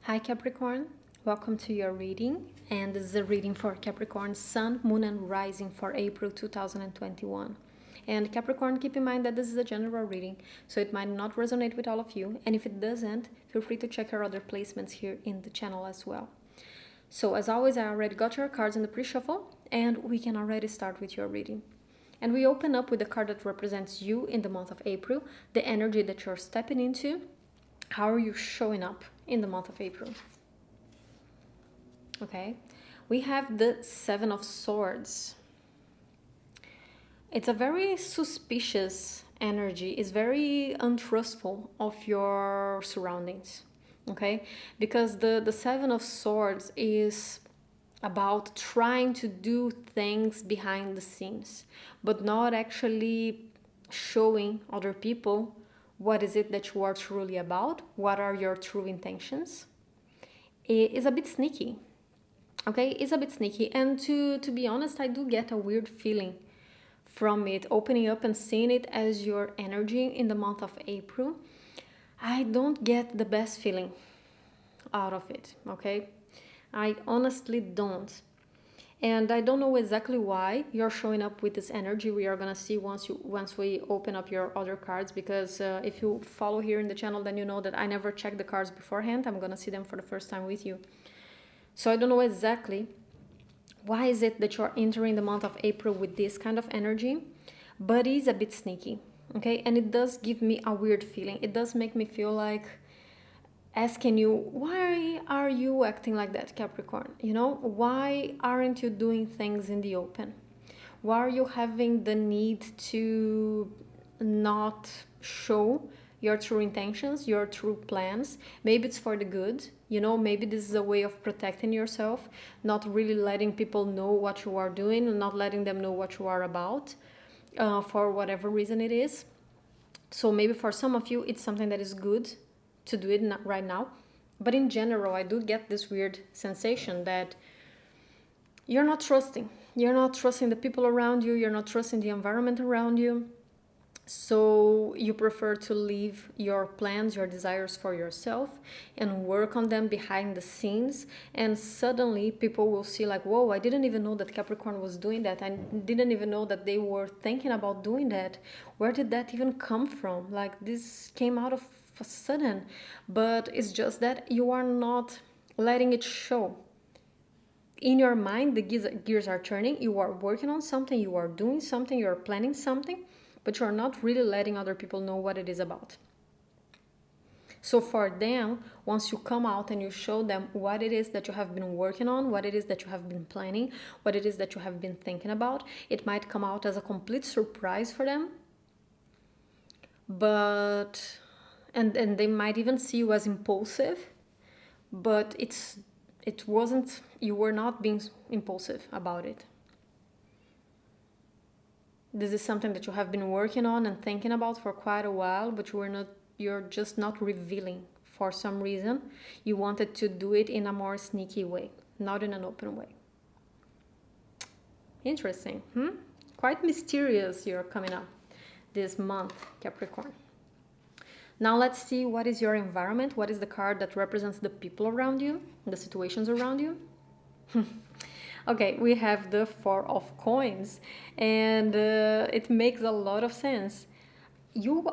Hi Capricorn, welcome to your reading, and this is a reading for Capricorn Sun, Moon and Rising for April 2021. And Capricorn, keep in mind that this is a general reading, so it might not resonate with all of you, and if it doesn't, feel free to check our other placements here in the channel as well. So as always, I already got your cards in the pre-shuffle, and we can already start with your reading. And we open up with the card that represents you in the month of April, the energy that you're stepping into. How are you showing up in the month of April? Okay, we have the Seven of Swords. It's a very suspicious energy. It's very untrustful of your surroundings. Okay, because the Seven of Swords is about trying to do things behind the scenes, but not actually showing other people what is it that you are truly about, what are your true intentions. It is a bit sneaky. Okay, it's a bit sneaky, and to be honest, I do get a weird feeling from it, opening up and seeing it as your energy in the month of April. I don't get the best feeling out of it, okay? I honestly don't. And I don't know exactly why you're showing up with this energy. We are gonna see once we open up your other cards, because if you follow here in the channel, then you know that I never check the cards beforehand. I'm gonna see them for the first time with you. So I don't know exactly why is it that you're entering the month of April with this kind of energy, but it's a bit sneaky, okay? And it does give me a weird feeling. It does make me feel like asking you, why are you acting like that, Capricorn? You know, why aren't you doing things in the open? Why are you having the need to not show your true intentions, your true plans? Maybe it's for the good, you know, maybe this is a way of protecting yourself, not really letting people know what you are doing, not letting them know what you are about, for whatever reason it is. So maybe for some of you, it's something that is good to do it right now. But in general, I do get this weird sensation that you're not trusting. You're not trusting the people around you. You're not trusting the environment around you. So you prefer to leave your plans, your desires for yourself and work on them behind the scenes. And suddenly people will see like, whoa, I didn't even know that Capricorn was doing that. I didn't even know that they were thinking about doing that. Where did that even come from? Like, this came out of a sudden. But it's just that you are not letting it show. In your mind, the gears are turning. You are working on something, you are doing something, you are planning something, but you're not really letting other people know what it is about. So for them, once you come out and you show them what it is that you have been working on, what it is that you have been planning, what it is that you have been thinking about, it might come out as a complete surprise for them. But and they might even see you as impulsive, but it wasn't, you were not being impulsive about it. This is something that you have been working on and thinking about for quite a while, but you're just not revealing for some reason. You wanted to do it in a more sneaky way, not in an open way. Interesting, Quite mysterious you're coming up this month, Capricorn. Now let's see, what is your environment? What is the card that represents the people around you, the situations around you? Okay, we have the Four of Coins, and it makes a lot of sense. You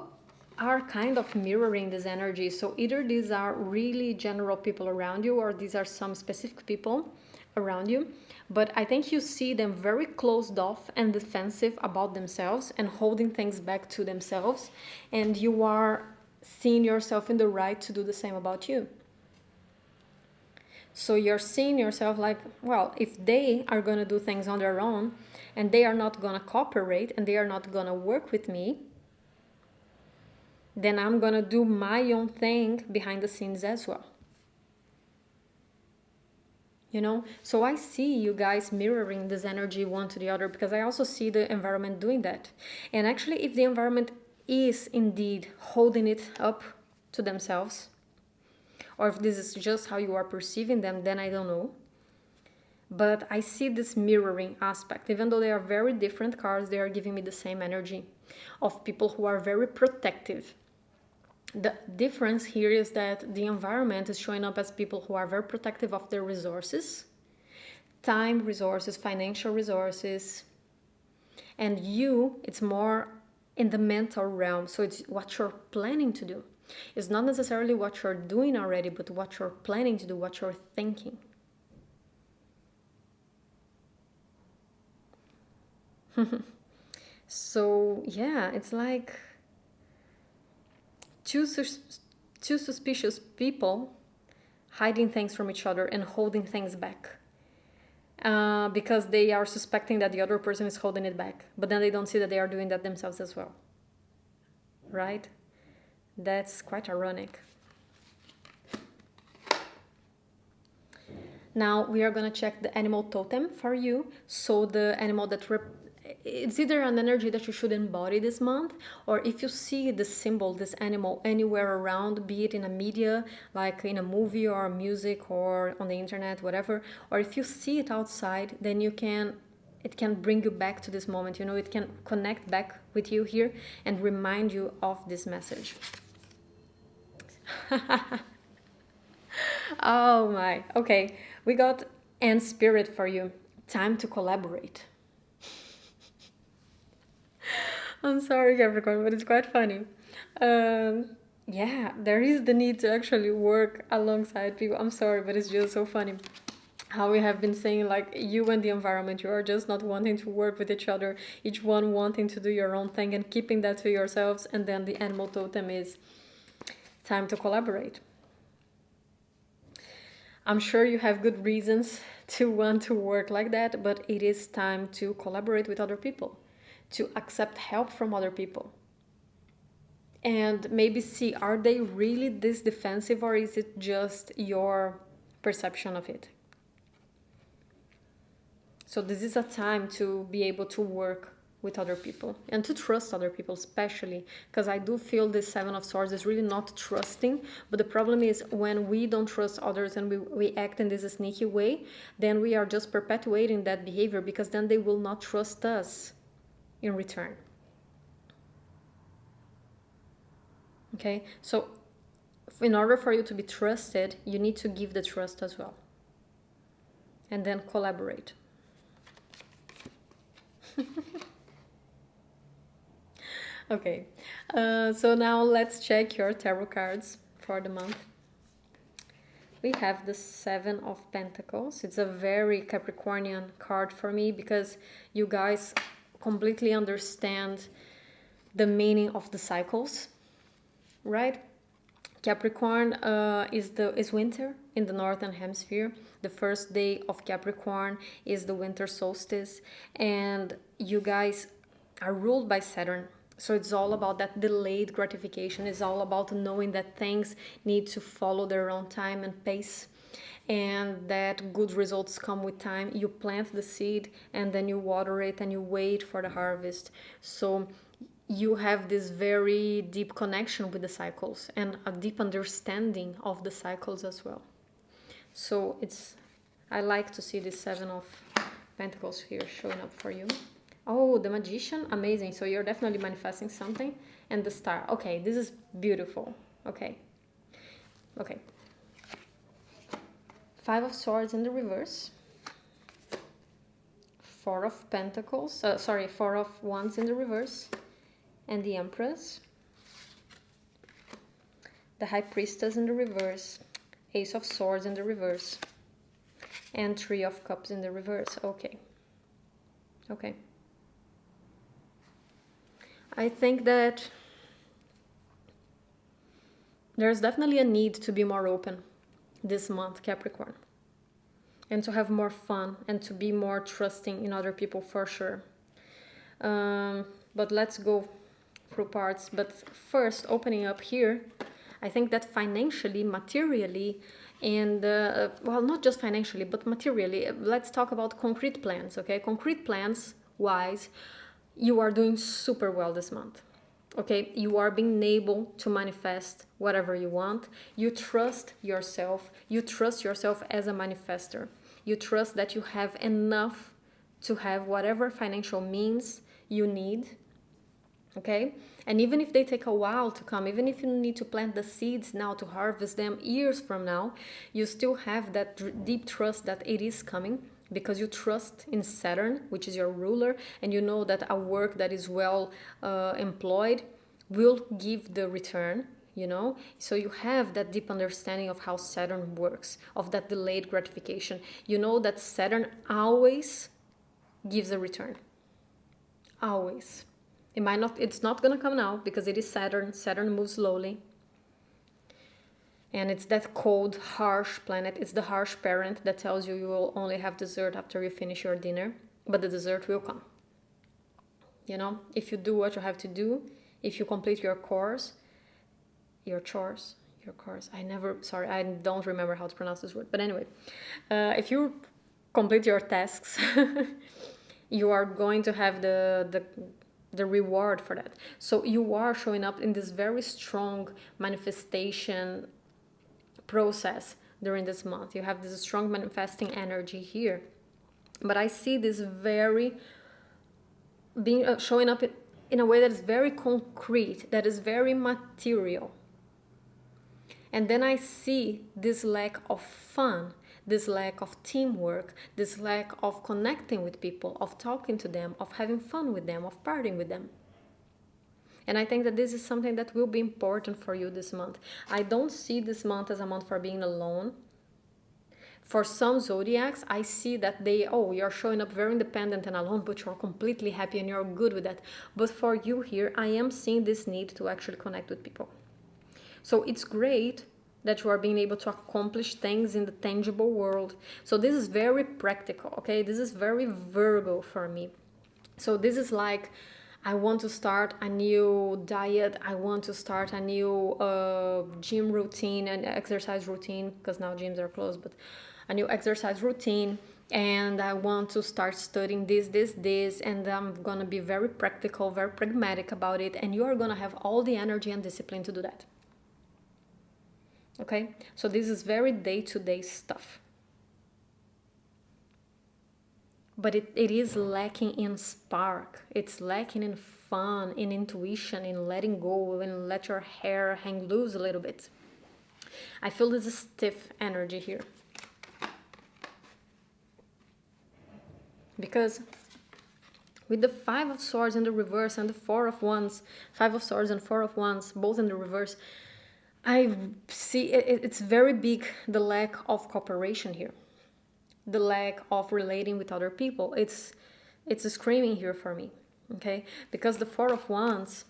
are kind of mirroring this energy, so either these are really general people around you, or these are some specific people around you, but I think you see them very closed off and defensive about themselves and holding things back to themselves, and you are seeing yourself in the right to do the same about you. So you're seeing yourself like, well, if they are going to do things on their own and they are not going to cooperate and they are not going to work with me, then I'm going to do my own thing behind the scenes as well. You know, so I see you guys mirroring this energy one to the other, because I also see the environment doing that. And actually, if the environment is indeed holding it up to themselves, or if this is just how you are perceiving them, then I don't know. But I see this mirroring aspect. Even though they are very different cards, they are giving me the same energy of people who are very protective. The difference here is that the environment is showing up as people who are very protective of their resources, time resources, financial resources, and you, it's more in the mental realm. So it's what you're planning to do. It's not necessarily what you're doing already, but what you're planning to do, what you're thinking. So yeah, it's like two, two suspicious people hiding things from each other and holding things back. Because they are suspecting that the other person is holding it back, but then they don't see that they are doing that themselves as well. Right? That's quite ironic. Now we are going to check the animal totem for you. So the animal that it's either an energy that you should embody this month, or if you see the symbol, this animal, anywhere around, be it in a media, like in a movie or music or on the internet, whatever, or if you see it outside, then it can bring you back to this moment. It can connect back with you here and remind you of this message. Oh my. Okay, we got Ant Spirit for you. Time to collaborate. I'm sorry, Capricorn, but it's quite funny. Yeah, there is the need to actually work alongside people. I'm sorry, but it's just so funny how we have been saying, like, you and the environment, you are just not wanting to work with each other, each one wanting to do your own thing and keeping that to yourselves. And then the animal totem is time to collaborate. I'm sure you have good reasons to want to work like that, but it is time to collaborate with other people, to accept help from other people. And maybe see, are they really this defensive, or is it just your perception of it? So this is a time to be able to work with other people and to trust other people, especially because I do feel this Seven of Swords is really not trusting. But the problem is when we don't trust others and we act in this sneaky way, then we are just perpetuating that behavior, because then they will not trust us in return. Okay, so in order for you to be trusted, you need to give the trust as well, and then collaborate. Okay, so now let's check your tarot cards for the month. We have the Seven of Pentacles. It's a very Capricornian card for me, because you guys completely understand the meaning of the cycles, right? Capricorn is winter in the northern hemisphere. The first day of Capricorn is the winter solstice, and you guys are ruled by Saturn. So it's all about that delayed gratification. It's all about knowing that things need to follow their own time and pace, and that good results come with time. You plant the seed and then you water it and you wait for the harvest. So you have this very deep connection with the cycles and a deep understanding of the cycles as well. So I like to see this Seven of Pentacles here showing up for you. Oh, the Magician, amazing. So you're definitely manifesting something. And the Star. Okay, this is beautiful. Okay. Five of Swords in the reverse. Four of Pentacles. Four of Wands in the reverse. And the Empress. The High Priestess in the reverse. Ace of Swords in the reverse. And Three of Cups in the reverse. Okay. I think that there's definitely a need to be more open this month, Capricorn. And to have more fun and to be more trusting in other people, for sure. But let's go through parts. But first, opening up here, I think that financially, materially, and not just financially, but materially, let's talk about concrete plans, okay? Concrete plans wise, you are doing super well this month. Okay, you are being able to manifest whatever you want. You trust yourself. You trust yourself as a manifester. You trust that you have enough to have whatever financial means you need. okay? And even if they take a while to come, even if you need to plant the seeds now to harvest them years from now, you still have that deep trust that it is coming, because you trust in Saturn, which is your ruler, and you know that a work that is well employed will give the return, you know. So you have that deep understanding of how Saturn works, of that delayed gratification. You know that Saturn always gives a return, always. It's not gonna come now because it is Saturn. Saturn moves slowly, and it's that cold, harsh planet. It's the harsh parent that tells you you will only have dessert after you finish your dinner, but the dessert will come. You know, if you do what you have to do, if you complete your chores, I don't remember how to pronounce this word, but anyway, if you complete your tasks, you are going to have the reward for that. So you are showing up in this very strong manifestation process during this month. You have this strong manifesting energy here, but I see this very being showing up in a way that is very concrete, that is very material. And then I see this lack of fun, this lack of teamwork, this lack of connecting with people, of talking to them, of having fun with them, of partying with them. And I think that this is something that will be important for you this month. I don't see this month as a month for being alone. For some zodiacs, I see that you're showing up very independent and alone, but you're completely happy and you're good with that. But for you here, I am seeing this need to actually connect with people. So it's great that you are being able to accomplish things in the tangible world. So this is very practical, okay? This is very Virgo for me. So this is like, I want to start a new diet. I want to start a new gym routine and exercise routine, because now gyms are closed, but a new exercise routine. And I want to start studying this, and I'm gonna be very practical, very pragmatic about it. And you are gonna have all the energy and discipline to do that. Okay, so this is very day-to-day stuff. But it is lacking in spark. It's lacking in fun, in intuition, in letting go, and let your hair hang loose a little bit. I feel this stiff energy here. Because with the Five of Swords in the reverse and the Four of Wands, Five of Swords and Four of Wands, both in the reverse, I see it's very big, the lack of cooperation here, the lack of relating with other people. It's screaming here for me, okay? Because the Four of Wands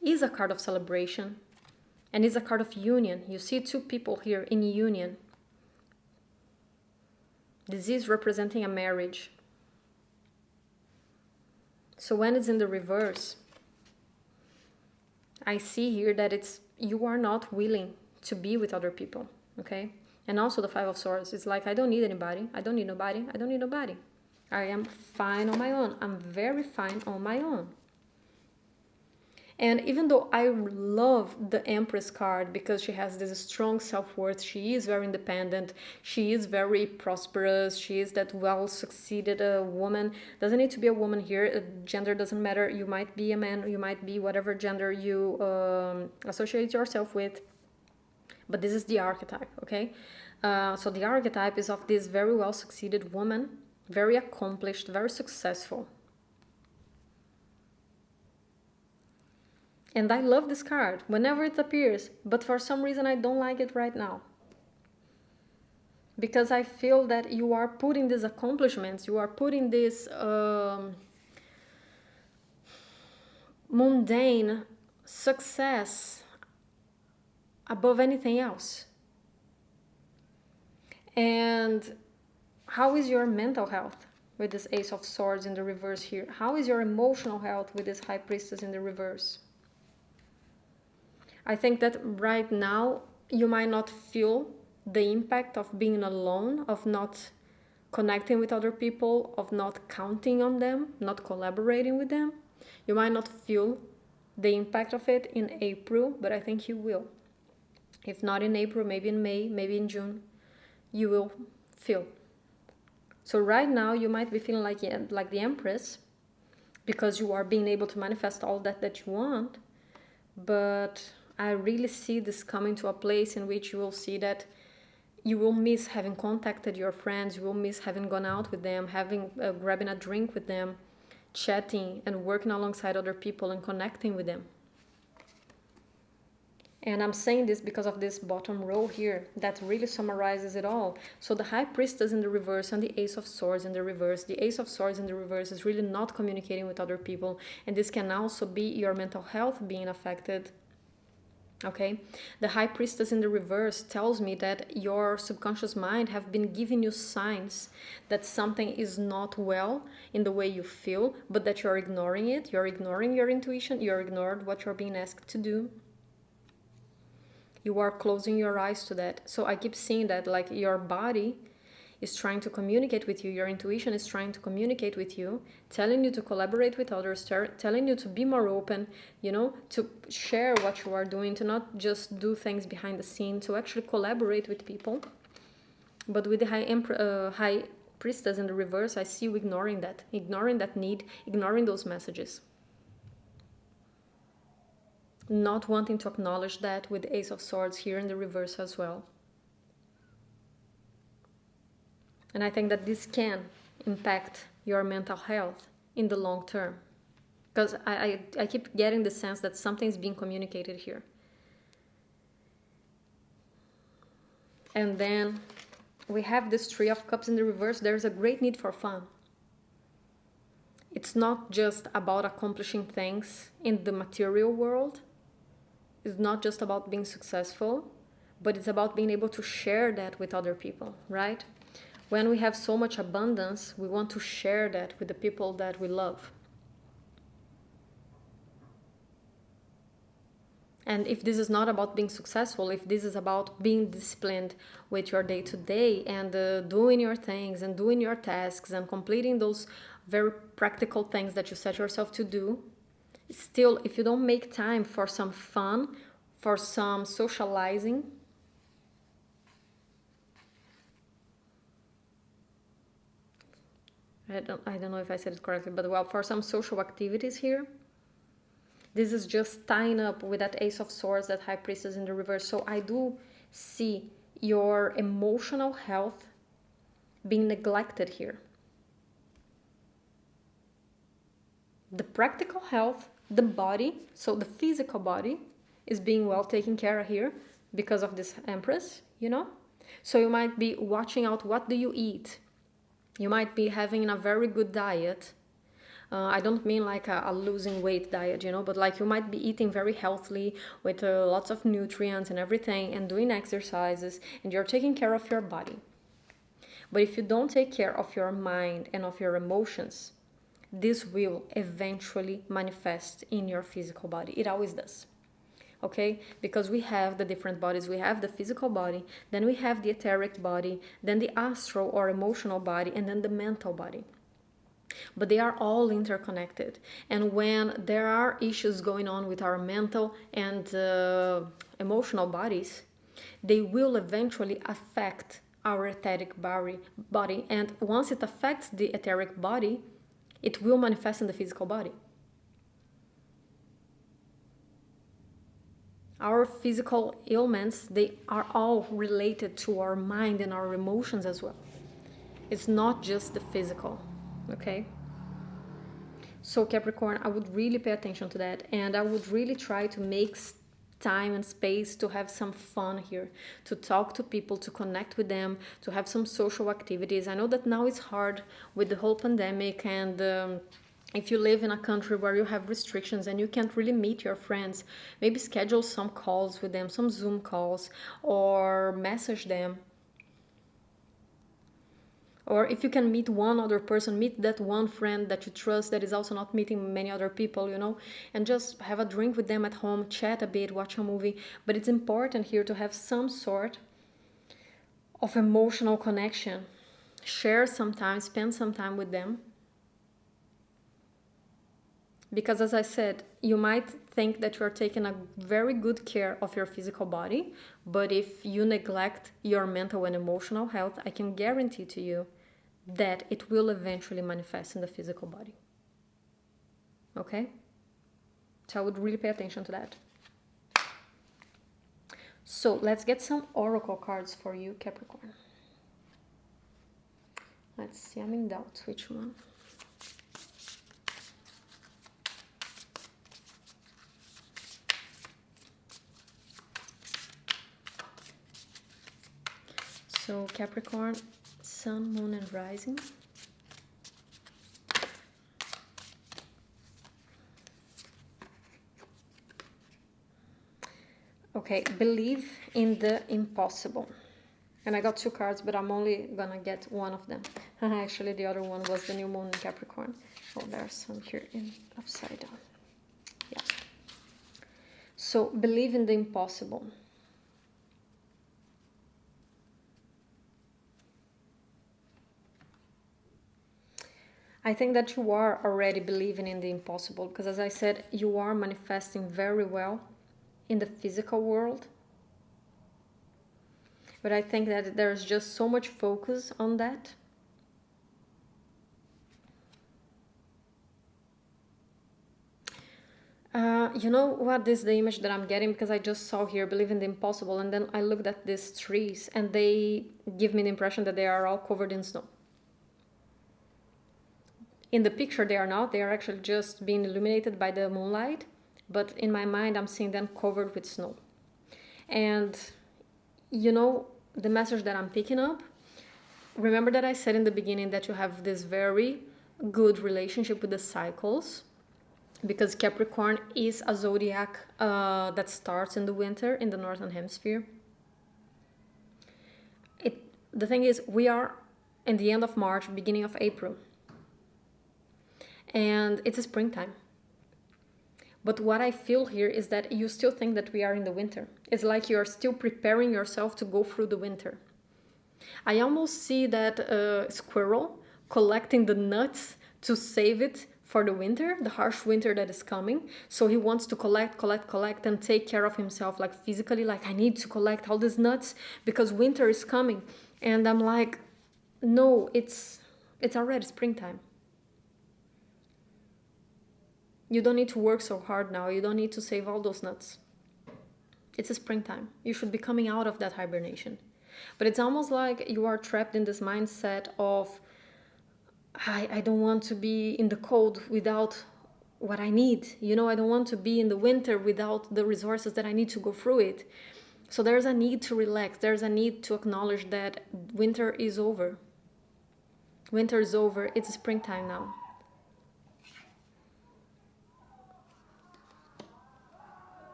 is a card of celebration and is a card of union. You see two people here in union. This is representing a marriage. So when it's in the reverse, I see here that you are not willing to be with other people, okay? And also the Five of Swords, it's like, I don't need anybody, I don't need nobody, I don't need nobody. I am fine on my own. I'm very fine on my own. And even though I love the Empress card because she has this strong self-worth, she is very independent, she is very prosperous, she is that well-succeeded woman. Doesn't need to be a woman here, gender doesn't matter. You might be a man, you might be whatever gender you associate yourself with. But this is the archetype, okay? So the archetype is of this very well-succeeded woman, very accomplished, very successful. And I love this card whenever it appears, but for some reason I don't like it right now. Because I feel that you are putting these accomplishments, you are putting this mundane success above anything else. And how is your mental health with this Ace of Swords in the reverse here? How is your emotional health with this High Priestess in the reverse? I think that right now you might not feel the impact of being alone, of not connecting with other people, of not counting on them, not collaborating with them. You might not feel the impact of it in April, but I think you will. If not in April, maybe in May, maybe in June, you will feel. So right now you might be feeling like the Empress, because you are being able to manifest all that you want. But I really see this coming to a place in which you will see that you will miss having contacted your friends, you will miss having gone out with them, having grabbing a drink with them, chatting and working alongside other people and connecting with them. And I'm saying this because of this bottom row here that really summarizes it all. So the High Priestess in the reverse and the Ace of Swords in the reverse. The Ace of Swords in the reverse is really not communicating with other people. And this can also be your mental health being affected. Okay, the High Priestess in the reverse tells me that your subconscious mind have been giving you signs that something is not well in the way you feel, but that you're ignoring it. You're ignoring your intuition. You're ignoring what you're being asked to do. You are closing your eyes to that. So I keep seeing that, like, your body is trying to communicate with you, your intuition is trying to communicate with you, telling you to collaborate with others, telling you to be more open, to share what you are doing, to not just do things behind the scene, to actually collaborate with people. But with the High Priestess in the reverse, I see you ignoring that need, ignoring those messages. Not wanting to acknowledge that with the Ace of Swords here in the reverse as well. And I think that this can impact your mental health in the long term. Because I keep getting the sense that something is being communicated here. And then we have this Three of Cups in the reverse. There's a great need for fun. It's not just about accomplishing things in the material world. It's not just about being successful, but it's about being able to share that with other people, right? When we have so much abundance, we want to share that with the people that we love. And if this is not about being successful, if this is about being disciplined with your day-to-day and doing your things and doing your tasks and completing those very practical things that you set yourself to do, still, if you don't make time for some fun, for some socializing, I don't know if I said it correctly, but well, for some social activities here, this is just tying up with that Ace of Swords, that High Priestess in the reverse. So I do see your emotional health being neglected here. The practical health, the body, so the physical body is being well taken care of here because of this Empress, So you might be watching out, what do you eat? You might be having a very good diet. I don't mean like a losing weight diet, but like you might be eating very healthily with lots of nutrients and everything and doing exercises, and you're taking care of your body. But if you don't take care of your mind and of your emotions, this will eventually manifest in your physical body. It always does. Okay, because we have the different bodies. We have the physical body, then we have the etheric body, then the astral or emotional body, and then the mental body. But they are all interconnected. And when there are issues going on with our mental and emotional bodies, they will eventually affect our etheric body. And once it affects the etheric body, it will manifest in the physical body. Our physical ailments, they are all related to our mind and our emotions as well. It's not just the physical, okay? So Capricorn, I would really pay attention to that, and I would really try to make time and space to have some fun here, to talk to people, to connect with them, to have some social activities. I know that now it's hard with the whole pandemic, and if you live in a country where you have restrictions and you can't really meet your friends, maybe schedule some calls with them, some Zoom calls, or message them. Or if you can meet one other person, meet that one friend that you trust that is also not meeting many other people, and just have a drink with them at home, chat a bit, watch a movie. But it's important here to have some sort of emotional connection. Share some time, spend some time with them. Because as I said, you might think that you're taking a very good care of your physical body, but if you neglect your mental and emotional health, I can guarantee to you that it will eventually manifest in the physical body. okay? So I would really pay attention to that. So let's get some oracle cards for you, Capricorn. Let's see, I'm in doubt which one. So Capricorn, Sun, Moon, and Rising. Okay, believe in the impossible. And I got 2 cards, but I'm only gonna get one of them. Actually, the other one was the new moon in Capricorn. Oh, there's some here in upside down. Yeah. So believe in the impossible. I think that you are already believing in the impossible, because as I said, you are manifesting very well in the physical world. But I think that there's just so much focus on that. You know what is the image that I'm getting? Because I just saw here, believe in the impossible, and then I looked at these trees and they give me the impression that they are all covered in snow. In the picture they are not, they are actually just being illuminated by the moonlight, but in my mind I'm seeing them covered with snow. And you know, the message that I'm picking up, remember that I said in the beginning that you have this very good relationship with the cycles, because Capricorn is a zodiac that starts in the winter in the northern hemisphere. The thing is, we are in the end of March, beginning of April, and it's a springtime. But what I feel here is that you still think that we are in the winter. It's like you're still preparing yourself to go through the winter. I almost see that squirrel collecting the nuts to save it for the winter, the harsh winter that is coming. So he wants to collect and take care of himself, like physically, like I need to collect all these nuts because winter is coming. And I'm like, no, it's already springtime. You don't need to work so hard now. You don't need to save all those nuts. It's a springtime. You should be coming out of that hibernation. But it's almost like you are trapped in this mindset of, I don't want to be in the cold without what I need. You know, I don't want to be in the winter without the resources that I need to go through it. So there's a need to relax. There's a need to acknowledge that winter is over. Winter is over. It's springtime now.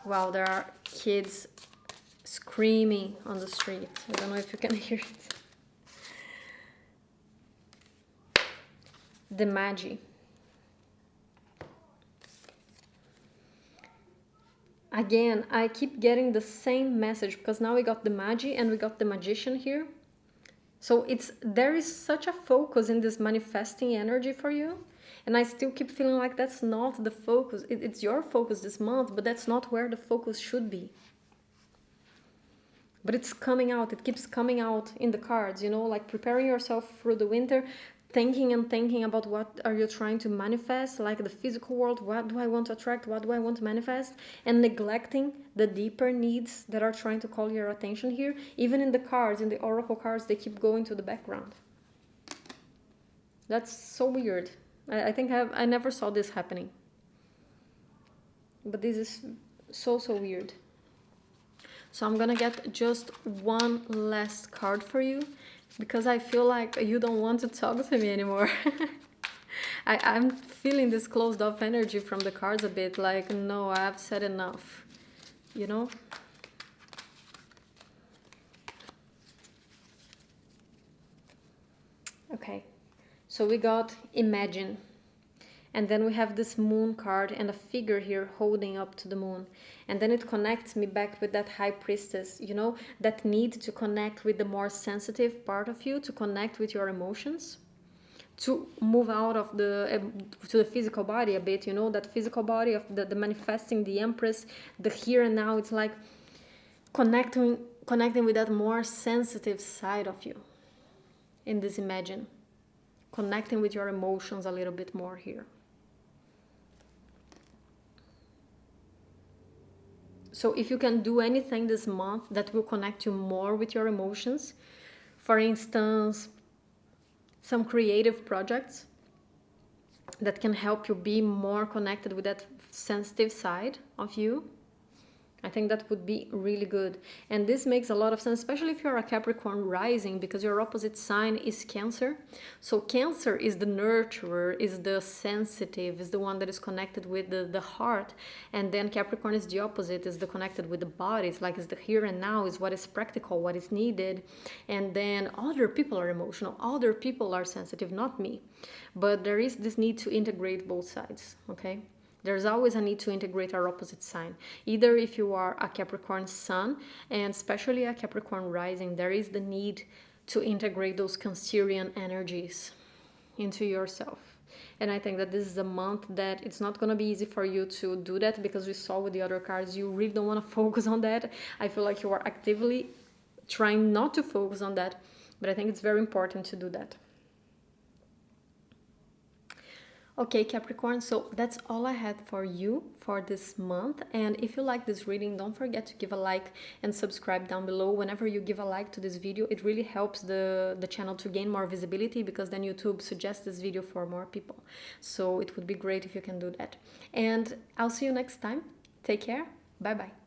Wow, there are kids screaming on the street. I don't know if you can hear it. The Magi. Again, I keep getting the same message because now we got the Magi and we got the Magician here. So there is such a focus in this manifesting energy for you. And I still keep feeling like that's not the focus. It's your focus this month, but that's not where the focus should be. But it's coming out. It keeps coming out in the cards, you know, like preparing yourself through the winter, thinking about what are you trying to manifest, like the physical world, what do I want to attract, what do I want to manifest, and neglecting the deeper needs that are trying to call your attention here. Even in the cards, in the oracle cards, they keep going to the background. That's so weird. I think I never saw this happening. But this is so weird. So I'm gonna get just one last card for you because I feel like you don't want to talk to me anymore. I'm feeling this closed off energy from the cards a bit, like, no, I've said enough, you know? Okay, so we got Imagine. And then we have this moon card and a figure here holding up to the moon. And then it connects me back with that high priestess, you know, that need to connect with the more sensitive part of you, to connect with your emotions, to move out of to the physical body a bit, you know, that physical body of the manifesting, the Empress, the here and now. It's like connecting with that more sensitive side of you in this Imagine. connecting with your emotions a little bit more here. So if you can do anything this month that will connect you more with your emotions, for instance, some creative projects that can help you be more connected with that sensitive side of you, I think that would be really good. And this makes a lot of sense, especially if you're a Capricorn rising, because your opposite sign is Cancer. So Cancer is the nurturer, is the sensitive, is the one that is connected with the heart. And then Capricorn is the opposite, is the connected with the body. It's like it's the here and now, is what is practical, what is needed. And then other people are emotional, other people are sensitive, not me. But there is this need to integrate both sides, okay? There's always a need to integrate our opposite sign. Either if you are a Capricorn sun, and especially a Capricorn rising, there is the need to integrate those Cancerian energies into yourself. And I think that this is a month that it's not going to be easy for you to do that, because we saw with the other cards, you really don't want to focus on that. I feel like you are actively trying not to focus on that, but I think it's very important to do that. Okay, Capricorn, so that's all I had for you for this month. And if you like this reading, don't forget to give a like and subscribe down below. Whenever you give a like to this video, it really helps the channel to gain more visibility, because then YouTube suggests this video for more people. So it would be great if you can do that. And I'll see you next time. Take care. Bye-bye.